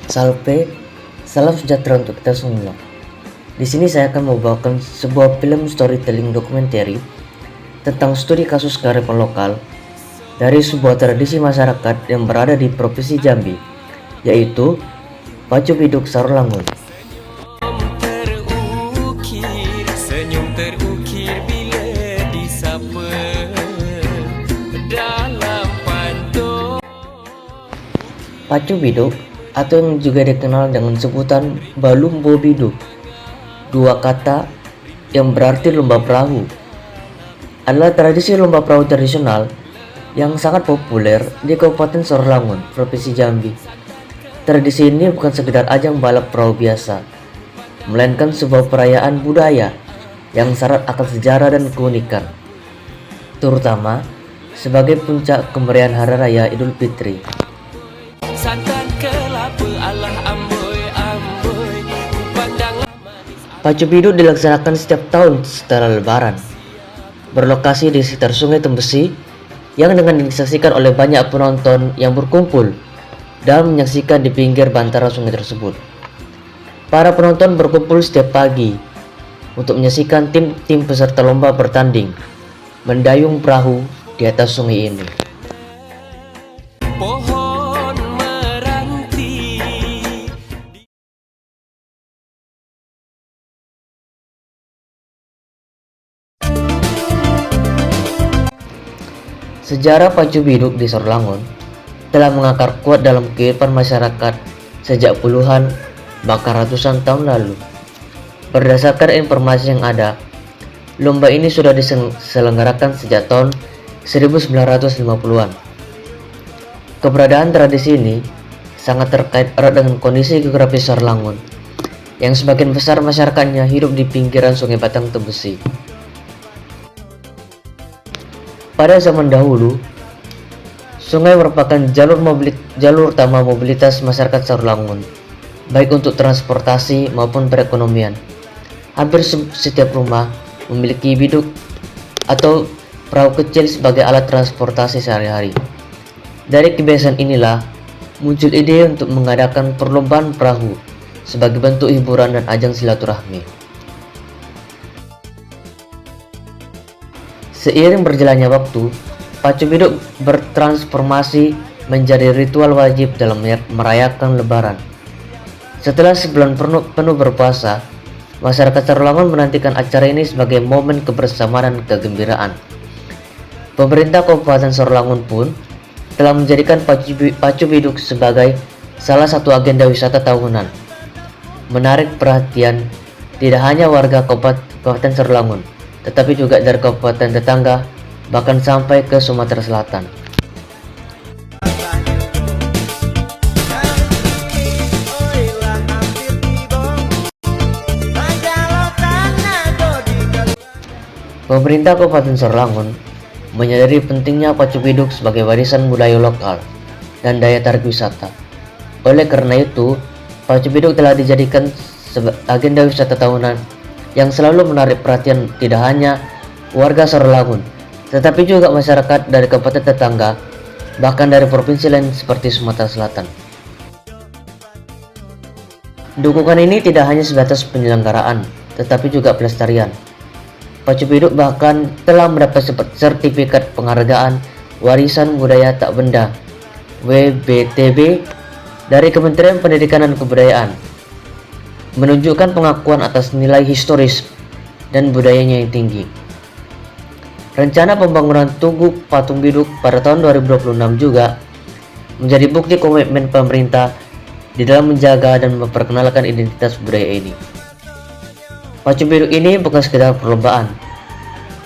Salve, salam sejahtera untuk kita semua. Di sini saya akan membawakan sebuah film storytelling dokumenter tentang studi kasus kearifan lokal dari sebuah tradisi masyarakat yang berada di Provinsi Jambi, yaitu Pacu Biduk Sarolangun. Senyum terukir bila disapa dalam pantun. Pacu Biduk atau yang juga dikenal dengan sebutan Balumbo Biduk, dua kata yang berarti lomba perahu, adalah tradisi lomba perahu tradisional yang sangat populer di Kabupaten Sarolangun, Provinsi Jambi. Tradisi ini bukan sekedar ajang balap perahu biasa, melainkan sebuah perayaan budaya yang syarat akan sejarah dan keunikan, terutama sebagai puncak kemeriahan Hari Raya Idul Fitri. Santan kelapa Allah amboi amboi pandang Pacu Biduk dilaksanakan setiap tahun setelah Lebaran, berlokasi di sekitar Sungai Tembesi yang dengan disaksikan oleh banyak penonton yang berkumpul dan menyaksikan di pinggir bantaran sungai tersebut. Para penonton berkumpul setiap pagi untuk menyaksikan tim-tim peserta lomba bertanding mendayung perahu di atas sungai ini. pohon meranti. Sejarah Pacu Biduk di Sarolangun telah mengakar kuat dalam kehidupan masyarakat sejak puluhan bahkan ratusan tahun lalu. Berdasarkan informasi yang ada, lomba ini sudah diselenggarakan sejak tahun 1950-an. Keberadaan tradisi ini sangat terkait erat dengan kondisi geografis Sarolangun, yang sebagian besar masyarakatnya hidup di pinggiran Sungai Batang Tembesi. Pada zaman dahulu, sungai merupakan jalur utama mobilitas masyarakat Sarolangun, baik untuk transportasi maupun perekonomian. Hampir setiap rumah memiliki biduk atau perahu kecil sebagai alat transportasi sehari-hari. Dari kebiasaan inilah muncul ide untuk mengadakan perlombaan perahu sebagai bentuk hiburan dan ajang silaturahmi. Seiring berjalannya waktu, Pacu Biduk bertransformasi menjadi ritual wajib dalam merayakan Lebaran. Setelah sebulan penuh berpuasa, masyarakat Sarolangun menantikan acara ini sebagai momen kebersamaan dan kegembiraan. Pemerintah Kabupaten Sarolangun pun telah menjadikan Pacu Biduk sebagai salah satu agenda wisata tahunan, menarik perhatian tidak hanya warga Kabupaten Sarolangun, tetapi juga dari kabupaten tetangga, bahkan sampai ke Sumatera Selatan. Pemerintah Kabupaten Sarolangun menyadari pentingnya Pacu Biduk sebagai warisan budaya lokal dan daya tarik wisata. Oleh karena itu, Pacu Biduk telah dijadikan agenda wisata tahunan yang selalu menarik perhatian tidak hanya warga Sarolangun, tetapi juga masyarakat dari kabupaten tetangga, bahkan dari provinsi lain seperti Sumatera Selatan. Dukungan ini tidak hanya sebatas penyelenggaraan, tetapi juga pelestarian. Pacu Biduk bahkan telah mendapat sertifikat penghargaan Warisan Budaya Tak Benda WBTB dari Kementerian Pendidikan dan Kebudayaan, menunjukkan pengakuan atas nilai historis dan budayanya yang tinggi. Rencana pembangunan Tugu Patung Biduk pada tahun 2026 juga menjadi bukti komitmen pemerintah di dalam menjaga dan memperkenalkan identitas budaya ini. Pacu Biduk ini bukan sekedar perlombaan.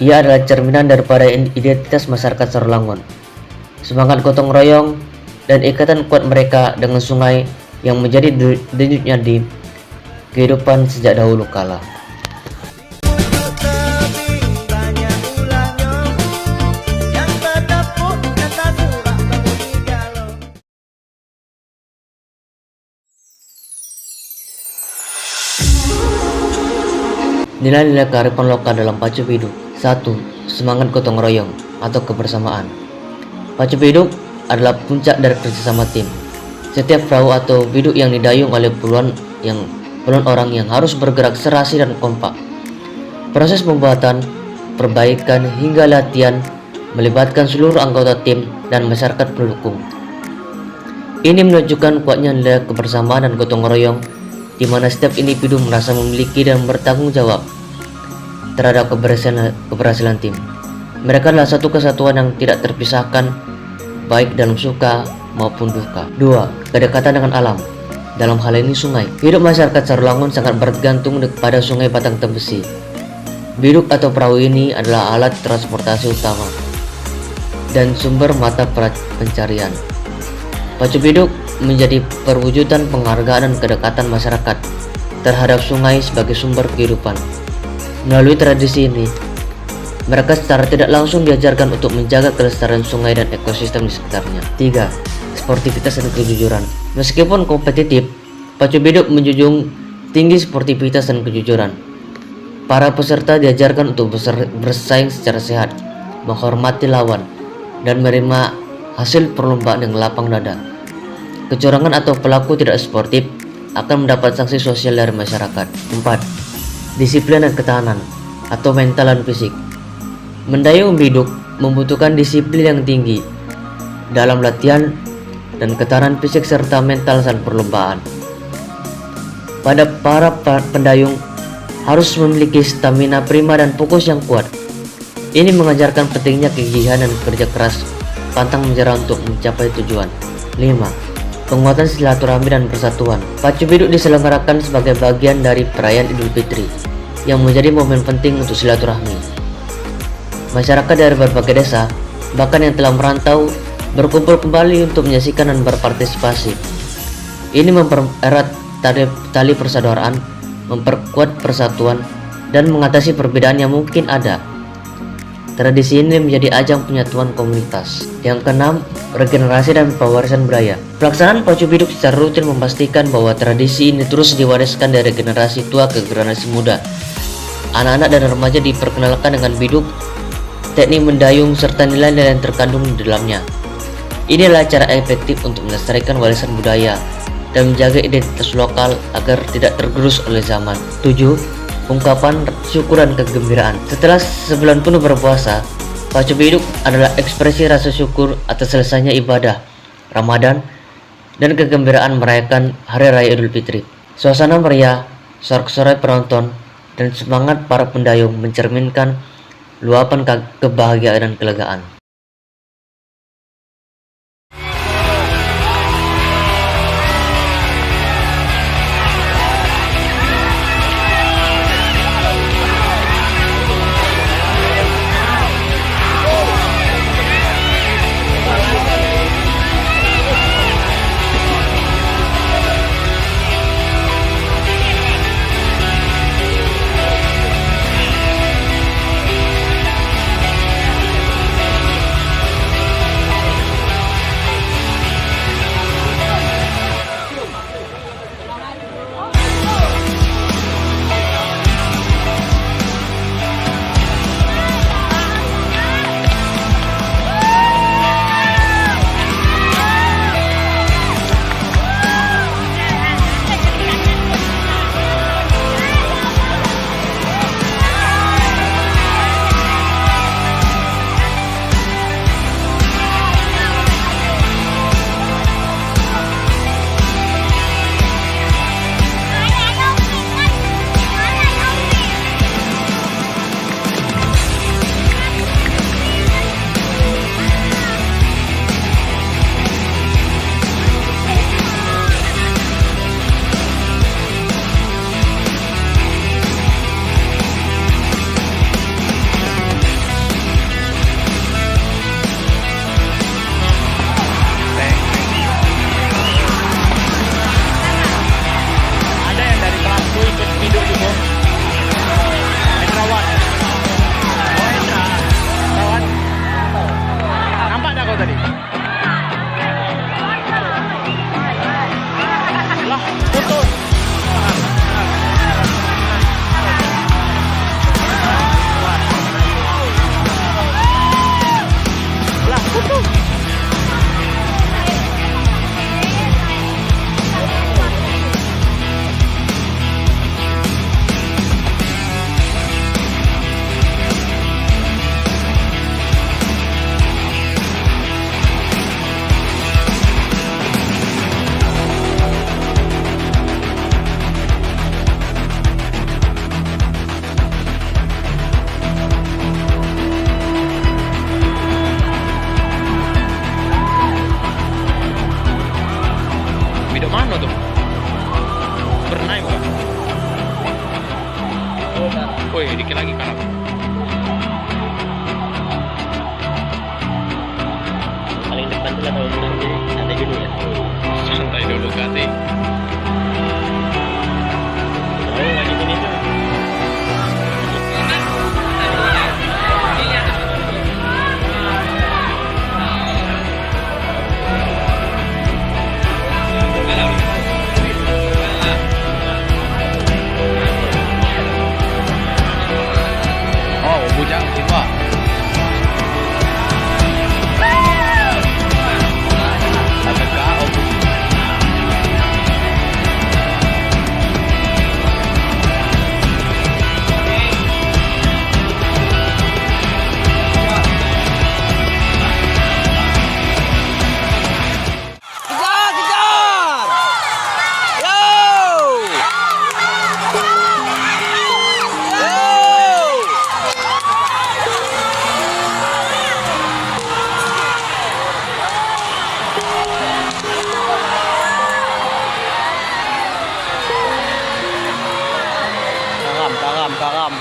Ia adalah cerminan daripada identitas masyarakat Sarolangun, semangat gotong royong, dan ikatan kuat mereka dengan sungai yang menjadi denyutnya di kehidupan sejak dahulu kala. Nilai-nilai kearifan lokal dalam Pacu Biduk. 1. Semangat gotong royong atau kebersamaan. Pacu biduk adalah puncak dari kerjasama tim. Setiap perahu atau biduk yang didayung oleh puluhan orang yang harus bergerak serasi dan kompak. Proses pembuatan, perbaikan hingga latihan melibatkan seluruh anggota tim dan masyarakat pendukung. Ini menunjukkan kuatnya nilai kebersamaan dan gotong royong, di mana setiap individu merasa memiliki dan bertanggung jawab terhadap keberhasilan tim. Mereka adalah satu kesatuan yang tidak terpisahkan, baik dalam suka maupun duka. 2. Kedekatan dengan alam. Dalam hal ini sungai. Hidup masyarakat Sarulangun sangat bergantung pada sungai Batang Tembesi. Biduk atau perahu ini adalah alat transportasi utama dan sumber mata pencarian. Pacu biduk menjadi perwujudan penghargaan dan kedekatan masyarakat terhadap sungai sebagai sumber kehidupan. Melalui tradisi ini, mereka secara tidak langsung diajarkan untuk menjaga kelestarian sungai dan ekosistem di sekitarnya. 3. Sportivitas dan kejujuran. Meskipun kompetitif, pacu biduk menjunjung tinggi sportivitas dan kejujuran. Para peserta diajarkan untuk bersaing secara sehat, menghormati lawan, dan menerima hasil perlombaan dengan lapang dada. Kecurangan atau pelaku tidak sportif akan mendapat sanksi sosial dari masyarakat. 4. Disiplin dan ketahanan atau mental dan fisik. Mendayung biduk membutuhkan disiplin yang tinggi dalam latihan dan ketahanan fisik serta mental saat perlombaan. Pada para pendayung harus memiliki stamina prima dan fokus yang kuat. Ini mengajarkan pentingnya kegigihan dan kerja keras pantang menyerah untuk mencapai tujuan. 5. Penguatan silaturahmi dan persatuan. Pacu biduk diselenggarakan sebagai bagian dari perayaan Idul Fitri yang menjadi momen penting untuk silaturahmi. Masyarakat dari berbagai desa, bahkan yang telah merantau, berkumpul kembali untuk menyaksikan dan berpartisipasi. Ini mempererat tali persaudaraan, memperkuat persatuan, dan mengatasi perbedaan yang mungkin ada. Tradisi ini menjadi ajang penyatuan komunitas. Yang keenam, regenerasi dan pewarisan budaya. Pelaksanaan pacu biduk secara rutin memastikan bahwa tradisi ini terus diwariskan dari generasi tua ke generasi muda. Anak-anak dan remaja diperkenalkan dengan biduk, teknik mendayung, serta nilai-nilai yang terkandung di dalamnya. Ini adalah cara efektif untuk melestarikan warisan budaya dan menjaga identitas lokal agar tidak tergerus oleh zaman. 7. Ungkapan syukur dan kegembiraan. Setelah sebulan penuh berpuasa, pacu biduk adalah ekspresi rasa syukur atas selesainya ibadah Ramadan dan kegembiraan merayakan Hari Raya Idul Fitri. Suasana meriah, sorak-sorai penonton, dan semangat para pendayung mencerminkan luapan kebahagiaan dan kelegaan. Nanti kalau nanti santai dulu ya. Santai dulu kasih. Tahu ngajakin itu. Oh, bujang semua. Ada kau. Kejar, kejar! Yo! Yo! Karam.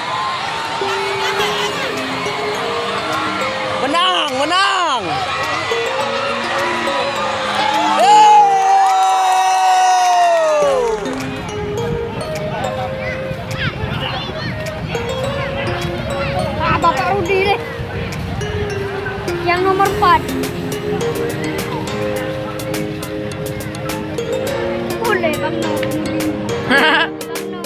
Menang, menang! Bapak Rudi deh. Yang nomor 4. Boleh, Bang No. Bang No.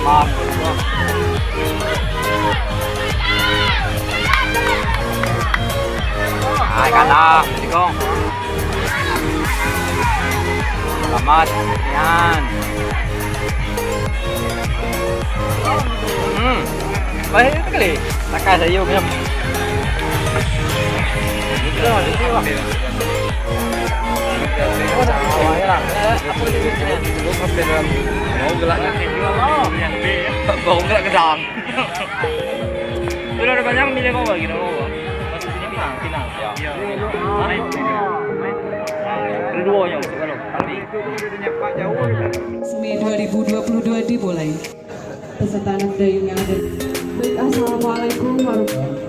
Maaf. Hai kata, Cikong. Selamat, yan. Baik sekali. Takai saya punya. Itu lah. Mau gelaknya bau gelak gedang. Sudah ada banyak milih kau lagi kau. Final. Ya. Kedua yang kalau. Mei 2022 dimulai. Peserta anak dayung yang ada. Baik, assalamualaikum warahmatullahi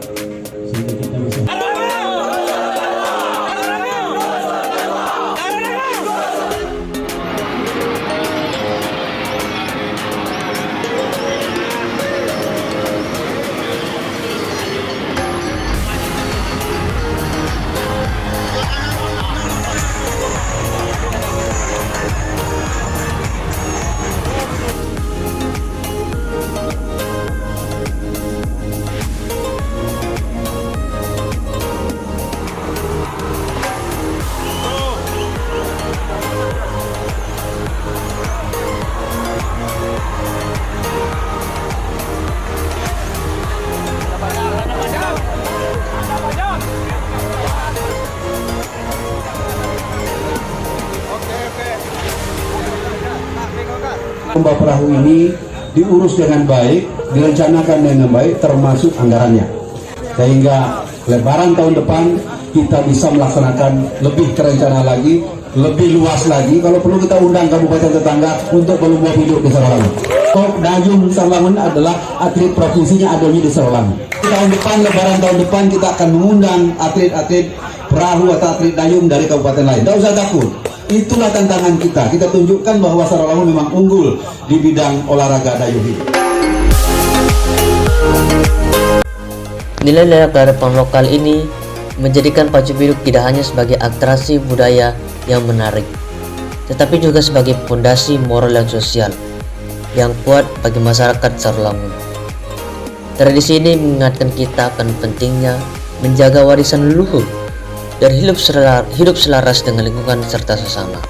Lomba perahu ini diurus dengan baik, direncanakan dengan baik, termasuk anggarannya. Sehingga Lebaran tahun depan kita bisa melaksanakan lebih terencana lagi, lebih luas lagi. Kalau perlu kita undang kabupaten tetangga untuk berlomba hidup di Sarawangun. Dayung Sarawangun adalah atlet provinsinya adanya di Sarawangun. Tahun depan, Lebaran tahun depan kita akan mengundang atlet-atlet perahu atau atlet dayung dari kabupaten lain. Tidak usah takut. Itulah tantangan kita. Kita tunjukkan bahwa Sarawangun memang unggul di bidang olahraga dayung ini. Nilai-nilai kearifan lokal ini menjadikan Pacu Biduk tidak hanya sebagai atraksi budaya yang menarik, tetapi juga sebagai fondasi moral dan sosial yang kuat bagi masyarakat Sarawangun. Tradisi ini mengingatkan kita akan pentingnya menjaga warisan leluhur dan hidup selaras dengan lingkungan serta sesama.